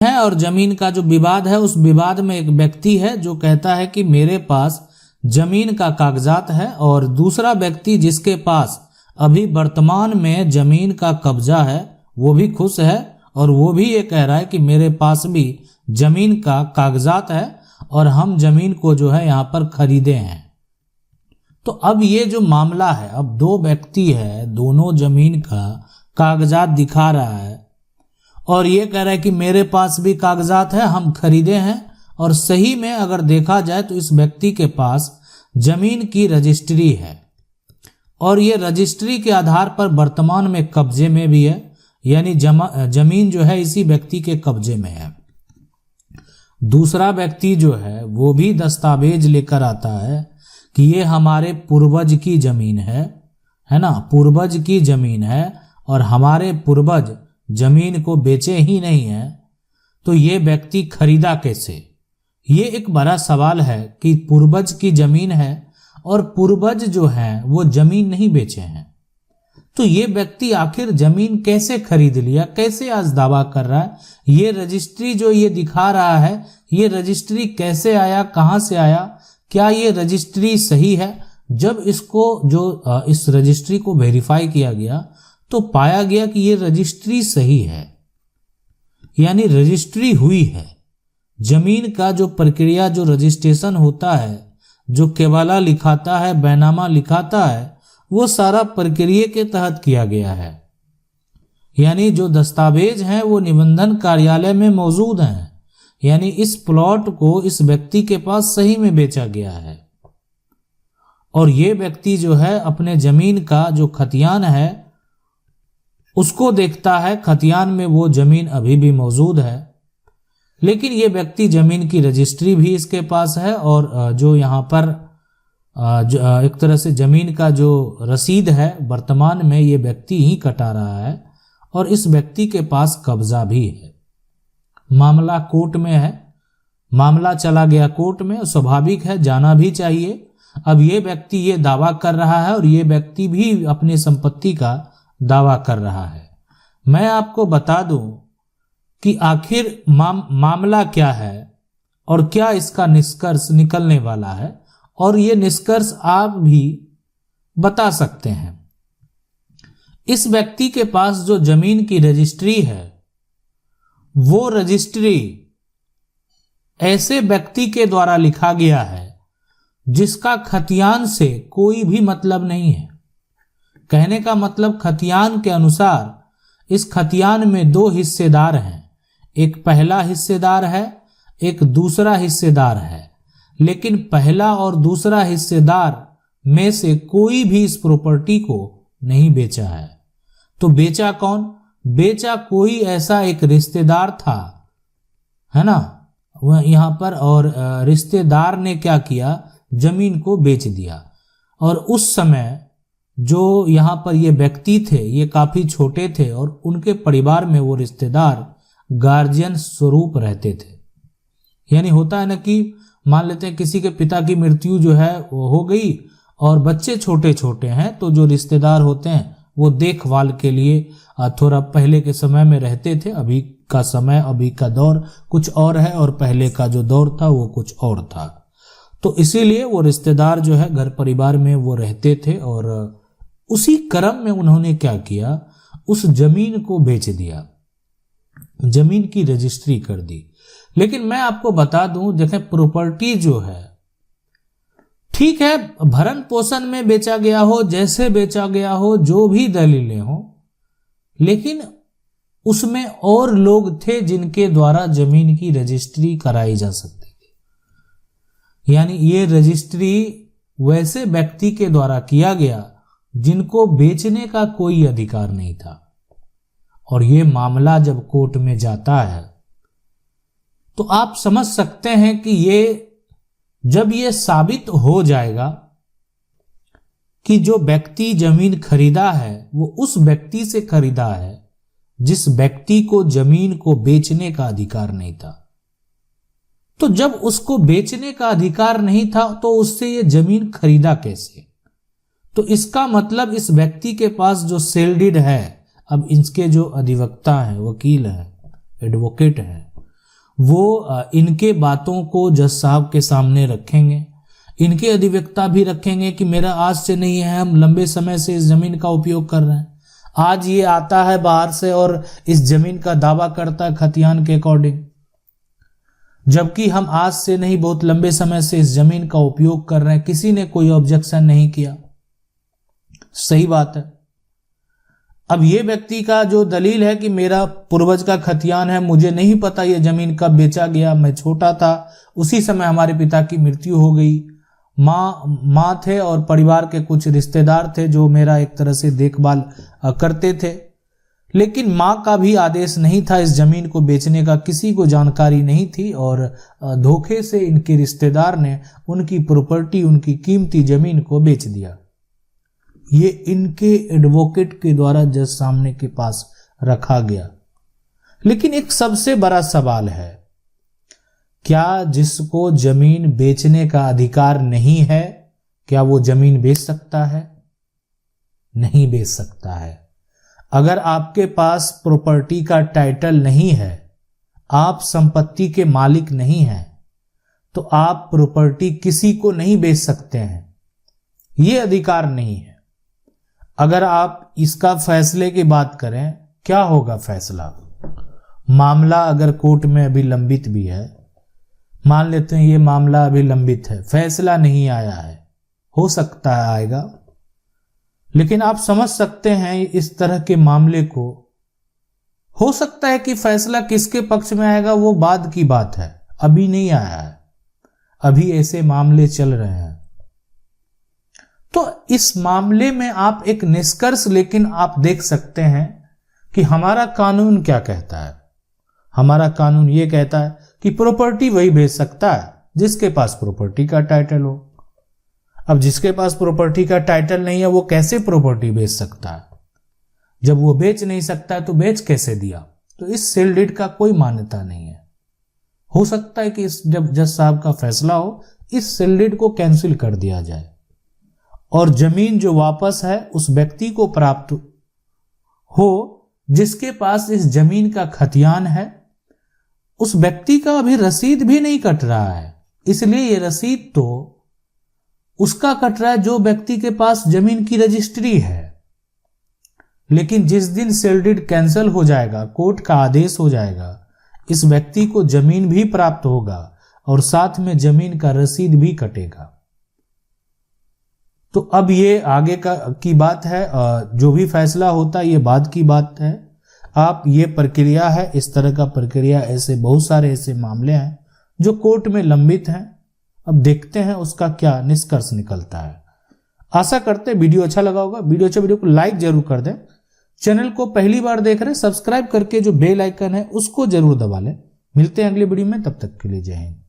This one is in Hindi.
है और जमीन का जो विवाद है, उस विवाद में एक व्यक्ति है जो कहता है कि मेरे पास जमीन का कागजात है, और दूसरा व्यक्ति जिसके पास अभी वर्तमान में जमीन का कब्जा है वो भी खुश है, और वो भी ये कह रहा है कि मेरे पास भी जमीन का कागजात है और हम जमीन को जो है यहाँ पर खरीदे हैं। तो अब ये जो मामला है, अब दो व्यक्ति है, दोनों जमीन का कागजात दिखा रहा है और ये कह रहा है कि मेरे पास भी कागजात है, हम खरीदे हैं। और सही में अगर देखा जाए तो इस व्यक्ति के पास जमीन की रजिस्ट्री है और ये रजिस्ट्री के आधार पर वर्तमान में कब्जे में भी है, यानी जमीन जो है इसी व्यक्ति के कब्जे में है। दूसरा व्यक्ति जो है वो भी दस्तावेज लेकर आता है कि ये हमारे पूर्वज की जमीन है ना, पूर्वज की जमीन है और हमारे पूर्वज जमीन को बेचे ही नहीं है, तो ये व्यक्ति खरीदा कैसे? ये एक बड़ा सवाल है कि पूर्वज की जमीन है और पूर्वज जो हैं वो जमीन नहीं बेचे हैं, तो ये व्यक्ति आखिर जमीन कैसे खरीद लिया, कैसे आज दावा कर रहा है? ये रजिस्ट्री जो ये दिखा रहा है, ये रजिस्ट्री कैसे आया, कहां से आया, क्या ये रजिस्ट्री सही है? जब इसको इस रजिस्ट्री को वेरीफाई किया गया तो पाया गया कि ये रजिस्ट्री सही है, यानी रजिस्ट्री हुई है। जमीन का जो प्रक्रिया, जो रजिस्ट्रेशन होता है, जो केवाला लिखाता है, बैनामा लिखाता है, वो सारा प्रक्रिया के तहत किया गया है, यानी जो दस्तावेज हैं वो निबंधन कार्यालय में मौजूद हैं, यानी इस प्लॉट को इस व्यक्ति के पास सही में बेचा गया है। और ये व्यक्ति जो है अपने जमीन का जो खतियान है उसको देखता है, खतियान में वो जमीन अभी भी मौजूद है, लेकिन ये व्यक्ति जमीन की रजिस्ट्री भी इसके पास है और जो यहाँ पर एक तरह से जमीन का जो रसीद है वर्तमान में ये व्यक्ति ही कटा रहा है और इस व्यक्ति के पास कब्जा भी है। मामला कोर्ट में है, मामला चला गया कोर्ट में, स्वाभाविक है, जाना भी चाहिए। अब ये व्यक्ति ये दावा कर रहा है और ये व्यक्ति भी अपनी संपत्ति का दावा कर रहा है। मैं आपको बता दूं कि आखिर मामला क्या है और क्या इसका निष्कर्ष निकलने वाला है, और ये निष्कर्ष आप भी बता सकते हैं। इस व्यक्ति के पास जो जमीन की रजिस्ट्री है वो रजिस्ट्री ऐसे व्यक्ति के द्वारा लिखा गया है जिसका खतियान से कोई भी मतलब नहीं है। कहने का मतलब, खतियान के अनुसार इस खतियान में दो हिस्सेदार हैं, एक पहला हिस्सेदार है, एक दूसरा हिस्सेदार है, लेकिन पहला और दूसरा हिस्सेदार में से कोई भी इस प्रॉपर्टी को नहीं बेचा है। तो बेचा कौन? बेचा कोई ऐसा एक रिश्तेदार था, है ना, वह यहाँ पर, और रिश्तेदार ने क्या किया, जमीन को बेच दिया। और उस समय जो यहाँ पर ये व्यक्ति थे ये काफी छोटे थे और उनके परिवार में वो रिश्तेदार गार्जियन स्वरूप रहते थे। यानी होता है ना कि मान लेते हैं किसी के पिता की मृत्यु जो है वो हो गई और बच्चे छोटे छोटे हैं, तो जो रिश्तेदार होते हैं वो देखभाल के लिए थोड़ा पहले के समय में रहते थे। अभी का समय, अभी का दौर कुछ और है और पहले का जो दौर था वो कुछ और था, तो इसीलिए वो रिश्तेदार जो है घर परिवार में वो रहते थे और उसी क्रम में उन्होंने क्या किया, उस जमीन को बेच दिया, जमीन की रजिस्ट्री कर दी। लेकिन मैं आपको बता दूं, देखें, प्रॉपर्टी जो है, ठीक है, भरण पोषण में बेचा गया हो, जैसे बेचा गया हो, जो भी दलीलें हो, लेकिन उसमें और लोग थे जिनके द्वारा जमीन की रजिस्ट्री कराई जा सकती थी। यानी ये रजिस्ट्री वैसे व्यक्ति के द्वारा किया गया जिनको बेचने का कोई अधिकार नहीं था। और ये मामला जब कोर्ट में जाता है तो आप समझ सकते हैं कि जब ये साबित हो जाएगा कि जो व्यक्ति जमीन खरीदा है वो उस व्यक्ति से खरीदा है जिस व्यक्ति को जमीन को बेचने का अधिकार नहीं था, तो जब उसको बेचने का अधिकार नहीं था तो उससे ये जमीन खरीदा कैसे? तो इसका मतलब इस व्यक्ति के पास जो सेल डीड है, अब इसके जो अधिवक्ता हैं, वकील हैं, एडवोकेट हैं, वो इनके बातों को जज साहब के सामने रखेंगे, इनके अधिवक्ता भी रखेंगे कि मेरा आज से नहीं है, हम लंबे समय से इस जमीन का उपयोग कर रहे हैं। आज ये आता है बाहर से और इस जमीन का दावा करता है खतियान के अकॉर्डिंग, जबकि हम आज से नहीं बहुत लंबे समय से इस जमीन का उपयोग कर रहे हैं, किसी ने कोई ऑब्जेक्शन नहीं किया। सही बात है। अब ये व्यक्ति का जो दलील है कि मेरा पूर्वज का खतियान है, मुझे नहीं पता ये जमीन कब बेचा गया, मैं छोटा था, उसी समय हमारे पिता की मृत्यु हो गई, माँ थे और परिवार के कुछ रिश्तेदार थे जो मेरा एक तरह से देखभाल करते थे, लेकिन माँ का भी आदेश नहीं था इस जमीन को बेचने का, किसी को जानकारी नहीं थी और धोखे से इनके रिश्तेदार ने उनकी प्रॉपर्टी, उनकी कीमती जमीन को बेच दिया। ये इनके एडवोकेट के द्वारा जज सामने के पास रखा गया। लेकिन एक सबसे बड़ा सवाल है, क्या जिसको जमीन बेचने का अधिकार नहीं है, क्या वो जमीन बेच सकता है? नहीं बेच सकता है। अगर आपके पास प्रॉपर्टी का टाइटल नहीं है, आप संपत्ति के मालिक नहीं हैं, तो आप प्रॉपर्टी किसी को नहीं बेच सकते हैं, ये अधिकार नहीं है। अगर आप इसका फैसले की बात करें, क्या होगा फैसला? मामला अगर कोर्ट में अभी लंबित भी है, मान लेते हैं ये मामला अभी लंबित है, फैसला नहीं आया है, हो सकता है आएगा, लेकिन आप समझ सकते हैं इस तरह के मामले को, हो सकता है कि फैसला किसके पक्ष में आएगा वो बाद की बात है, अभी नहीं आया है, अभी ऐसे मामले चल रहे हैं। तो इस मामले में आप एक निष्कर्ष लेकिन आप देख सकते हैं कि हमारा कानून क्या कहता है। हमारा कानून ये कहता है कि प्रॉपर्टी वही बेच सकता है जिसके पास प्रॉपर्टी का टाइटल हो। अब जिसके पास प्रॉपर्टी का टाइटल नहीं है वो कैसे प्रॉपर्टी बेच सकता है? जब वो बेच नहीं सकता है तो बेच कैसे दिया? तो इस सेल डीड का कोई मान्यता नहीं है। हो सकता है कि जब जज साहब का फैसला हो, इस सेल डीड को कैंसिल कर दिया जाए और जमीन जो वापस है उस व्यक्ति को प्राप्त हो जिसके पास इस जमीन का खतियान है। उस व्यक्ति का अभी रसीद भी नहीं कट रहा है, इसलिए ये रसीद तो उसका कट रहा है जो व्यक्ति के पास जमीन की रजिस्ट्री है। लेकिन जिस दिन सेल डीड कैंसिल हो जाएगा, कोर्ट का आदेश हो जाएगा, इस व्यक्ति को जमीन भी प्राप्त होगा और साथ में जमीन का रसीद भी कटेगा। तो अब ये आगे की बात है, जो भी फैसला होता है ये बाद की बात है। आप ये प्रक्रिया है, इस तरह का प्रक्रिया, ऐसे बहुत सारे ऐसे मामले हैं जो कोर्ट में लंबित हैं। अब देखते हैं उसका क्या निष्कर्ष निकलता है। आशा करते हैं वीडियो अच्छा लगा होगा। वीडियो को लाइक जरूर कर दें। चैनल को पहली बार देख रहे हैं, सब्सक्राइब करके जो बेल आइकन है उसको जरूर दबा लें। मिलते हैं अगली वीडियो में, तब तक के लिए जय हिंद।